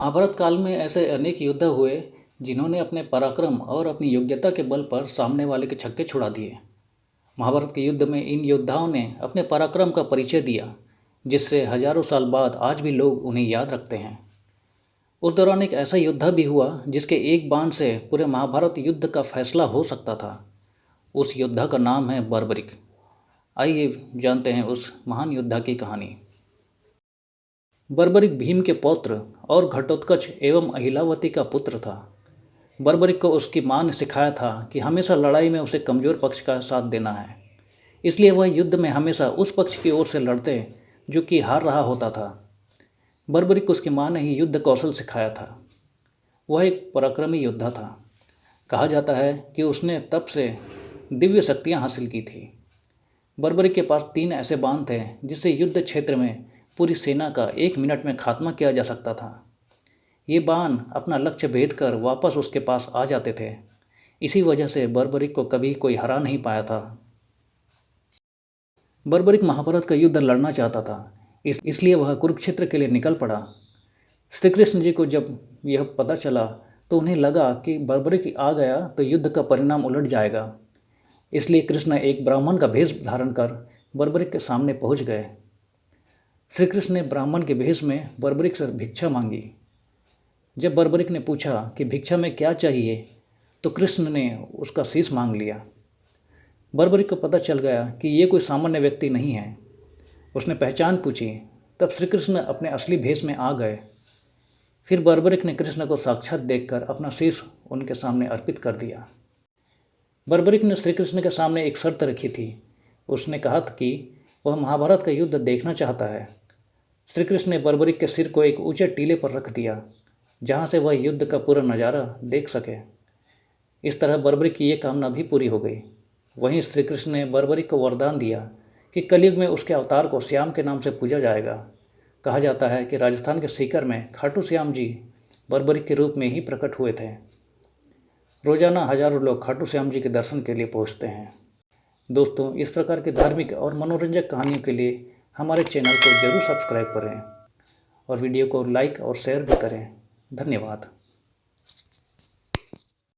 महाभारत काल में ऐसे अनेक योद्धा हुए जिन्होंने अपने पराक्रम और अपनी योग्यता के बल पर सामने वाले के छक्के छुड़ा दिए। महाभारत के युद्ध में इन योद्धाओं ने अपने पराक्रम का परिचय दिया, जिससे हजारों साल बाद आज भी लोग उन्हें याद रखते हैं। उस दौरान एक ऐसा योद्धा भी हुआ जिसके एक बाण से पूरे महाभारत युद्ध का फैसला हो सकता था। उस योद्धा का नाम है बर्बरिक। आइए जानते हैं उस महान योद्धा की कहानी। बर्बरिक भीम के पौत्र और घटोत्कच एवं अहिलावती का पुत्र था। बर्बरिक को उसकी माँ ने सिखाया था कि हमेशा लड़ाई में उसे कमज़ोर पक्ष का साथ देना है। इसलिए वह युद्ध में हमेशा उस पक्ष की ओर से लड़ते जो कि हार रहा होता था। बर्बरिक को उसकी माँ ने ही युद्ध कौशल सिखाया था। वह एक पराक्रमी योद्धा था। कहा जाता है कि उसने तप से दिव्य शक्तियाँ हासिल की थी। बर्बरिक के पास 3 ऐसे बाण थे जिससे युद्ध क्षेत्र में पूरी सेना का 1 मिनट में खात्मा किया जा सकता था। ये बाण अपना लक्ष्य भेद कर वापस उसके पास आ जाते थे। इसी वजह से बर्बरिक को कभी कोई हरा नहीं पाया था। बर्बरिक महाभारत का युद्ध लड़ना चाहता था, इसलिए वह कुरुक्षेत्र के लिए निकल पड़ा। श्री कृष्ण जी को जब यह पता चला तो उन्हें लगा कि बर्बरिक आ गया तो युद्ध का परिणाम उलट जाएगा। इसलिए कृष्ण एक ब्राह्मण का भेष धारण कर बर्बरिक के सामने पहुंच गए। श्री कृष्ण ने ब्राह्मण के भेष में बर्बरिक से भिक्षा मांगी। जब बर्बरिक ने पूछा कि भिक्षा में क्या चाहिए, तो कृष्ण ने उसका शीश मांग लिया। बर्बरिक को पता चल गया कि ये कोई सामान्य व्यक्ति नहीं है। उसने पहचान पूछी, तब श्री कृष्ण अपने असली भेष में आ गए। फिर बर्बरिक ने कृष्ण को साक्षात देखकर अपना शीश उनके सामने अर्पित कर दिया। बर्बरिक ने श्री कृष्ण के सामने एक शर्त रखी थी। उसने कहा था कि वह महाभारत का युद्ध देखना चाहता है। श्री कृष्ण ने बर्बरिक के सिर को एक ऊंचे टीले पर रख दिया, जहाँ से वह युद्ध का पूरा नज़ारा देख सके। इस तरह बर्बरिक की ये कामना भी पूरी हो गई। वहीं श्री कृष्ण ने बर्बरिक को वरदान दिया कि कलयुग में उसके अवतार को श्याम के नाम से पूजा जाएगा। कहा जाता है कि राजस्थान के सीकर में खाटू श्याम जी बर्बरिक के रूप में ही प्रकट हुए थे। रोजाना हजारों लोग खाटू श्याम जी के दर्शन के लिए पहुँचते हैं। दोस्तों, इस प्रकार के धार्मिक और मनोरंजक कहानियों के लिए हमारे चैनल को जरूर सब्सक्राइब करें और वीडियो को लाइक और शेयर भी करें। धन्यवाद।